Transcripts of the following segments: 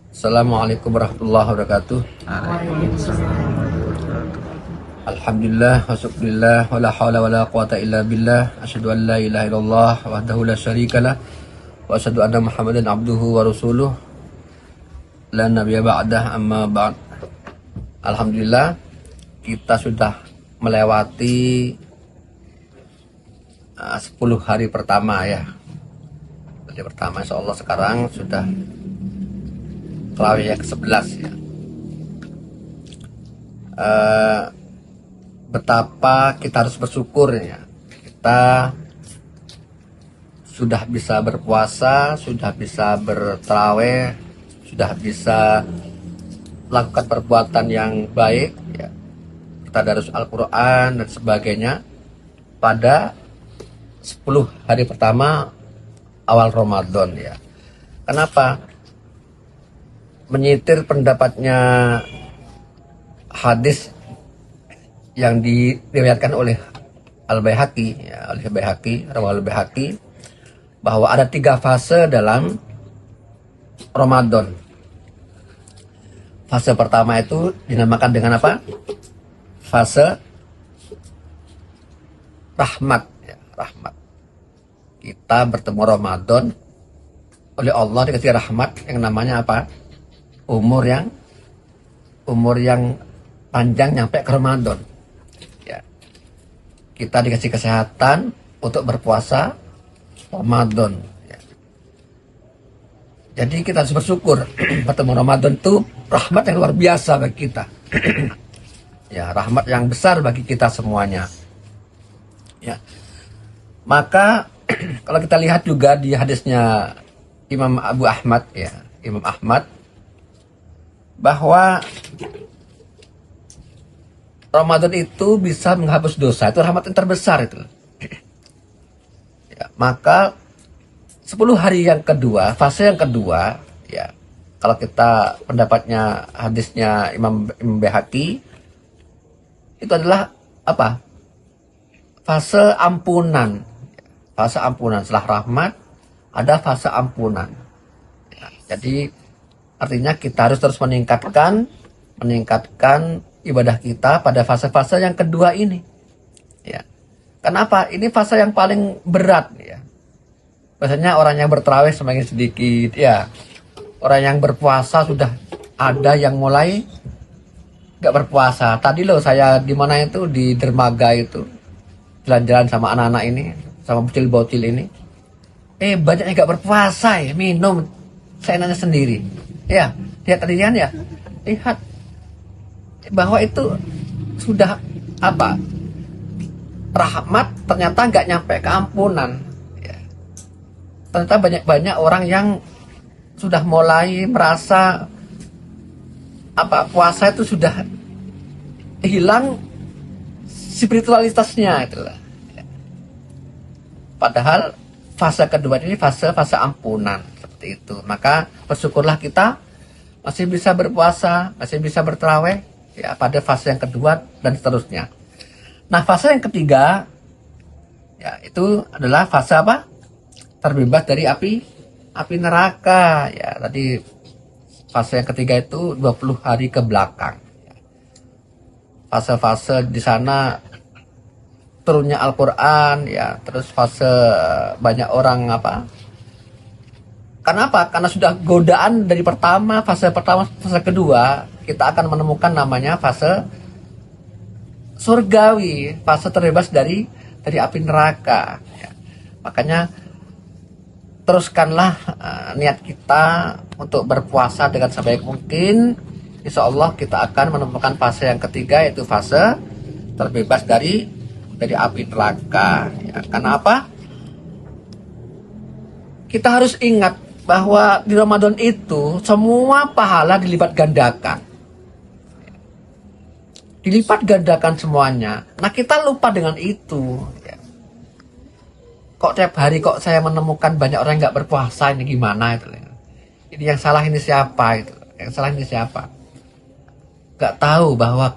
Assalamualaikum warahmatullahi wabarakatuh. Alhamdulillah wasyukurillah wala haula wala quwata illa billah. Asyhadu an la ilaha illallah wahdahu la syarikalah wa asyhadu anna Muhammadan abduhu wa rasuluh la nabiyya ba'dah, amma ba'd. Alhamdulillah kita sudah melewati 10 hari pertama ya. Hari pertama insyaallah sekarang sudah terawih yang ke-11 ya. Betapa kita harus bersyukur ya, kita sudah bisa berpuasa, sudah bisa bertarawih, sudah bisa melakukan perbuatan yang baik ya, tadarus Al-Quran dan sebagainya pada 10 hari pertama awal Ramadan ya. Kenapa? Menyitir pendapatnya hadis yang diriwayatkan oleh Al-Baihaqi ya, rawal Al-Baihaqi, bahwa ada 3 fase dalam Ramadan. Fase pertama itu dinamakan dengan apa? Fase rahmat ya, rahmat. Kita bertemu Ramadan, oleh Allah dikasih rahmat yang namanya apa? Umur yang panjang nyampe ke Ramadan ya. Kita dikasih kesehatan untuk berpuasa Ramadan ya. Jadi kita harus bersyukur bertemu Ramadan itu rahmat yang luar biasa bagi kita ya, rahmat yang besar bagi kita semuanya ya. Maka kalau kita lihat juga di hadisnya Imam Abu Ahmad ya, Imam Ahmad, bahwa Ramadan itu bisa menghapus dosa, itu rahmat yang terbesar itu ya. Maka 10 hari yang kedua, fase yang kedua ya, kalau kita pendapatnya hadisnya Imam Baihaqi, itu adalah apa? Fase ampunan. Fase ampunan setelah rahmat ada fase ampunan ya. Jadi artinya kita harus terus meningkatkan ibadah kita pada fase-fase yang kedua ini ya. Kenapa? Ini fase yang paling berat ya. Biasanya orang yang bertarawih semakin sedikit ya, orang yang berpuasa sudah ada yang mulai gak berpuasa. Tadi loh saya di mana itu, di dermaga itu, jalan-jalan sama anak-anak ini, sama bocil-bocil ini, banyak yang gak berpuasa ya, minum. Saya nanya sendiri ya, lihat tadian ya, lihat bahwa itu sudah apa, rahmat ternyata gak nyampe keampunan ya. Ternyata banyak orang yang sudah mulai merasa apa, puasa itu sudah hilang spiritualitasnya itulah. Padahal fase kedua ini fase ampunan seperti itu. Maka bersyukurlah kita masih bisa berpuasa, masih bisa bertarawih ya pada fase yang kedua dan seterusnya. Nah, fase yang ketiga ya, itu adalah fase apa? Terbebas dari api neraka ya. Tadi fase yang ketiga itu 20 hari ke belakang. Fase-fase di sana turunnya Al-Quran ya, terus fase banyak orang apa? Kenapa? Karena sudah godaan dari fase pertama, fase kedua, kita akan menemukan namanya fase surgawi, fase terbebas dari api neraka ya. Makanya teruskanlah niat kita untuk berpuasa dengan sebaik mungkin. Insya Allah kita akan menemukan fase yang ketiga, yaitu fase terbebas dari api neraka ya. Karena apa? Kita harus ingat bahwa di Ramadan itu semua pahala dilipat gandakan. Dilipat gandakan semuanya. Nah, kita lupa dengan itu ya. Kok tiap hari kok saya menemukan banyak orang yang gak berpuasa, ini gimana itu? Ini yang salah ini siapa itu? Yang salah ini siapa? Gak tahu bahwa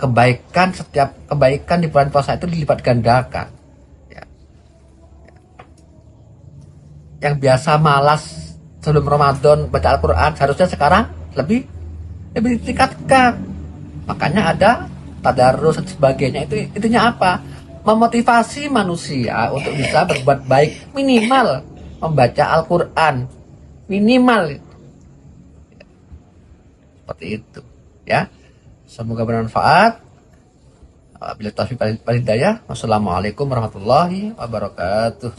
setiap kebaikan di bulan puasa itu dilipat gandakan ya. Yang biasa malas sebelum Ramadan baca Al-Quran, seharusnya sekarang lebih ditingkatkan. Makanya ada tadarus dan sebagainya. Itu intinya apa? Memotivasi manusia untuk bisa berbuat baik, minimal membaca Al-Quran, minimal seperti itu ya. Semoga bermanfaat. Bila taufiq wal hidayah. Wassalamualaikum warahmatullahi wabarakatuh.